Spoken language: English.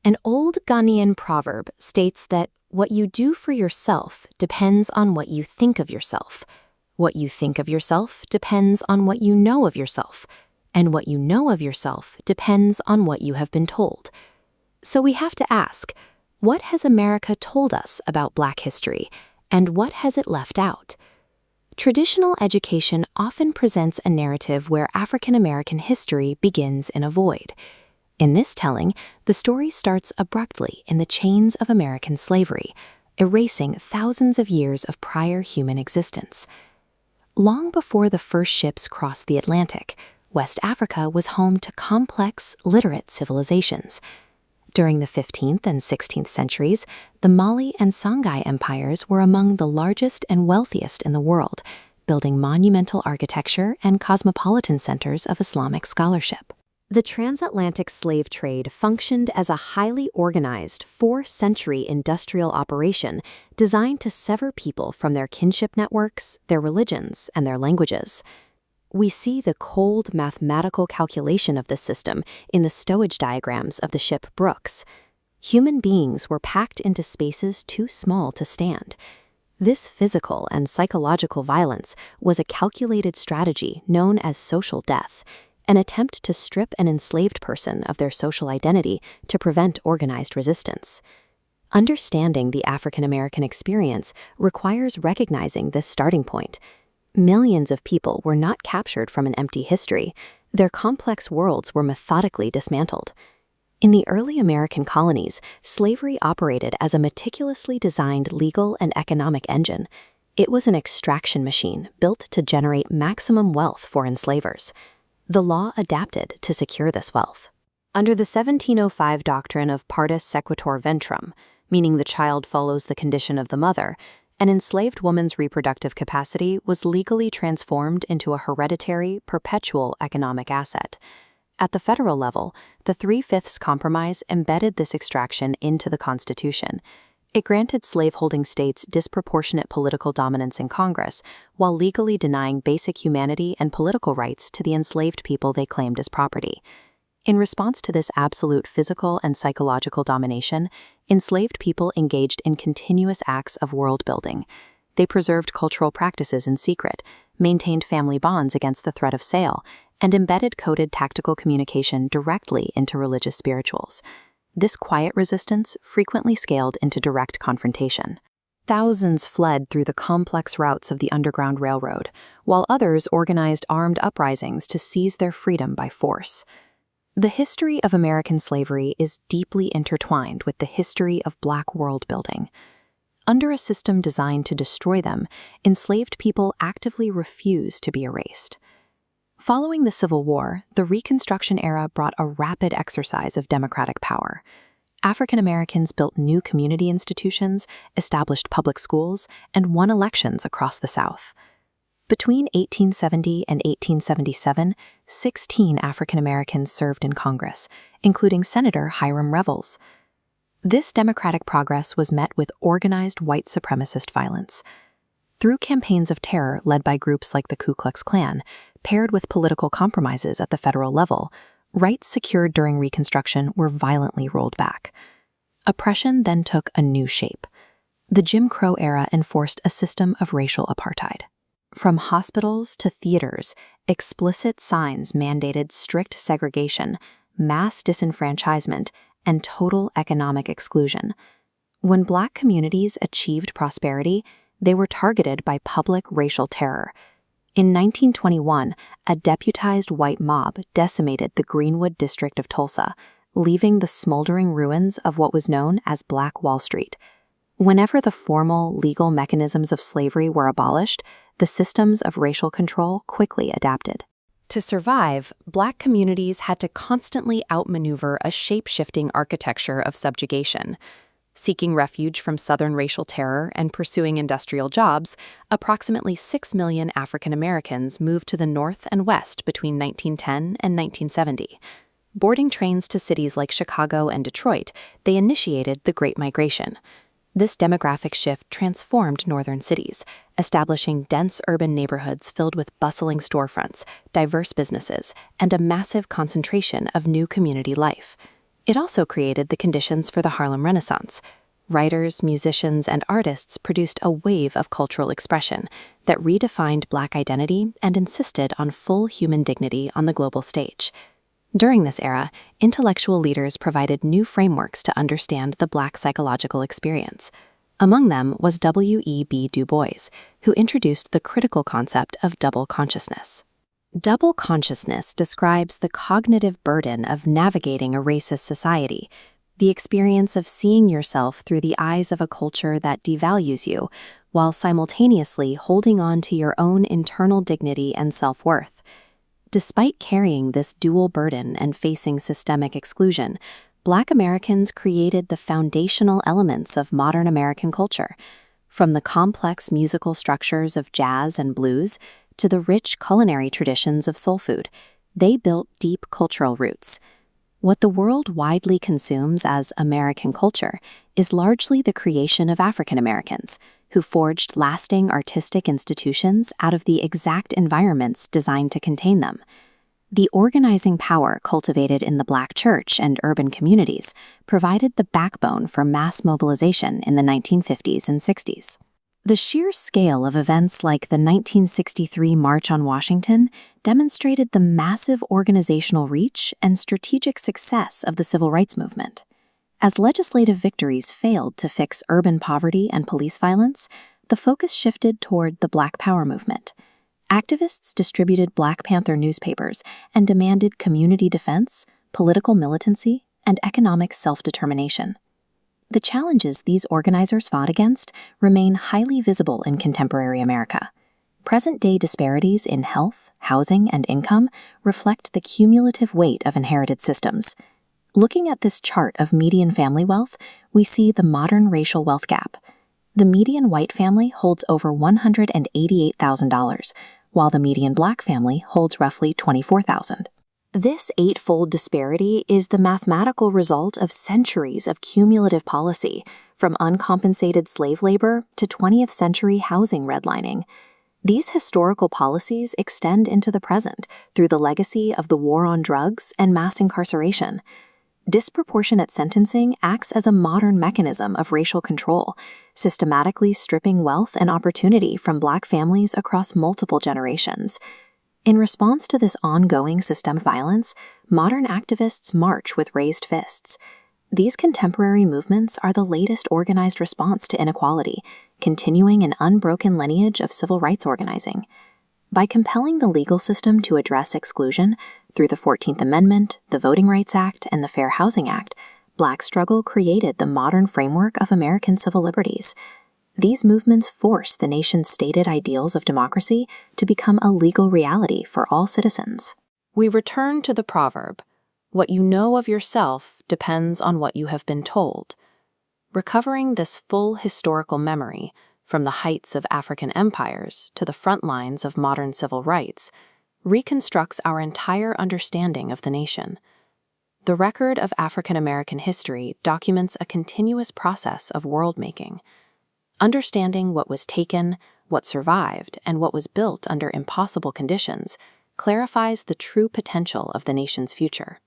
An old Ghanaian proverb states that what you do for yourself depends on what you think of yourself. What you think of yourself depends on what you know of yourself. And what you know of yourself depends on what you have been told. So we have to ask, what has America told us about Black history, and what has it left out? Traditional education often presents a narrative where African American history begins in a void. In this telling, the story starts abruptly in the chains of American slavery, erasing thousands of years of prior human existence. Long before the first ships crossed the Atlantic, West Africa was home to complex, literate civilizations. During the 15th and 16th centuries, the Mali and Songhai empires were among the largest and wealthiest in the world, building monumental architecture and cosmopolitan centers of Islamic scholarship. The transatlantic slave trade functioned as a highly organized, four-century industrial operation designed to sever people from their kinship networks, their religions, and their languages. We see the cold mathematical calculation of this system in the stowage diagrams of the ship Brooks. Human beings were packed into spaces too small to stand. This physical and psychological violence was a calculated strategy known as social death, an attempt to strip an enslaved person of their social identity to prevent organized resistance. Understanding the African American experience requires recognizing this starting point. Millions of people were not captured from an empty history. Their complex worlds were methodically dismantled. In the early American colonies, slavery operated as a meticulously designed legal and economic engine. It was an extraction machine built to generate maximum wealth for enslavers. The law adapted to secure this wealth. Under the 1705 doctrine of Partus Sequitur Ventrem, meaning the child follows the condition of the mother, an enslaved woman's reproductive capacity was legally transformed into a hereditary, perpetual economic asset. At the federal level, the 3/5 Compromise embedded this extraction into the Constitution. It granted slaveholding states disproportionate political dominance in Congress, while legally denying basic humanity and political rights to the enslaved people they claimed as property. In response to this absolute physical and psychological domination, enslaved people engaged in continuous acts of world building. They preserved cultural practices in secret, maintained family bonds against the threat of sale, and embedded coded tactical communication directly into religious spirituals. This quiet resistance frequently scaled into direct confrontation. Thousands fled through the complex routes of the Underground Railroad, while others organized armed uprisings to seize their freedom by force. The history of American slavery is deeply intertwined with the history of Black world building. Under a system designed to destroy them, enslaved people actively refused to be erased. Following the Civil War, the Reconstruction era brought a rapid exercise of democratic power. African Americans built new community institutions, established public schools, and won elections across the South. Between 1870 and 1877, 16 African Americans served in Congress, including Senator Hiram Revels. This democratic progress was met with organized white supremacist violence. Through campaigns of terror led by groups like the Ku Klux Klan, paired with political compromises at the federal level, rights secured during Reconstruction were violently rolled back. Oppression then took a new shape. The Jim Crow era enforced a system of racial apartheid. From hospitals to theaters, explicit signs mandated strict segregation, mass disenfranchisement, and total economic exclusion. When Black communities achieved prosperity, they were targeted by public racial terror. In 1921, a deputized white mob decimated the Greenwood district of Tulsa, leaving the smoldering ruins of what was known as Black Wall Street. Whenever the formal, legal mechanisms of slavery were abolished, the systems of racial control quickly adapted. To survive, Black communities had to constantly outmaneuver a shape-shifting architecture of subjugation. Seeking refuge from Southern racial terror and pursuing industrial jobs, approximately 6 million African Americans moved to the North and West between 1910 and 1970. Boarding trains to cities like Chicago and Detroit, they initiated the Great Migration. This demographic shift transformed northern cities, establishing dense urban neighborhoods filled with bustling storefronts, diverse businesses, and a massive concentration of new community life. It also created the conditions for the Harlem Renaissance. Writers, musicians, and artists produced a wave of cultural expression that redefined Black identity and insisted on full human dignity on the global stage. During this era, intellectual leaders provided new frameworks to understand the Black psychological experience. Among them was W.E.B. Du Bois, who introduced the critical concept of double consciousness. Double consciousness describes the cognitive burden of navigating a racist society, the experience of seeing yourself through the eyes of a culture that devalues you, while simultaneously holding on to your own internal dignity and self-worth. Despite carrying this dual burden and facing systemic exclusion, Black Americans created the foundational elements of modern American culture, from the complex musical structures of jazz and blues to the rich culinary traditions of soul food. They built deep cultural roots. What the world widely consumes as American culture is largely the creation of African Americans, who forged lasting artistic institutions out of the exact environments designed to contain them. The organizing power cultivated in the Black church and urban communities provided the backbone for mass mobilization in the 1950s and 60s. The sheer scale of events like the 1963 March on Washington demonstrated the massive organizational reach and strategic success of the civil rights movement. As legislative victories failed to fix urban poverty and police violence, the focus shifted toward the Black Power movement. Activists distributed Black Panther newspapers and demanded community defense, political militancy, and economic self-determination. The challenges these organizers fought against remain highly visible in contemporary America. Present-day disparities in health, housing, and income reflect the cumulative weight of inherited systems. Looking at this chart of median family wealth, we see the modern racial wealth gap. The median white family holds over $188,000, while the median Black family holds roughly $24,000. This eightfold disparity is the mathematical result of centuries of cumulative policy, from uncompensated slave labor to 20th century housing redlining. These historical policies extend into the present through the legacy of the war on drugs and mass incarceration. Disproportionate sentencing acts as a modern mechanism of racial control, systematically stripping wealth and opportunity from Black families across multiple generations. In response to this ongoing systemic violence, modern activists march with raised fists. These contemporary movements are the latest organized response to inequality, continuing an unbroken lineage of civil rights organizing. By compelling the legal system to address exclusion through the 14th Amendment, the Voting Rights Act, and the Fair Housing Act, Black struggle created the modern framework of American civil liberties. These movements force the nation's stated ideals of democracy to become a legal reality for all citizens. We return to the proverb, "What you know of yourself depends on what you have been told." Recovering this full historical memory, from the heights of African empires to the front lines of modern civil rights, reconstructs our entire understanding of the nation. The record of African American history documents a continuous process of world-making. Understanding what was taken, what survived, and what was built under impossible conditions clarifies the true potential of the nation's future.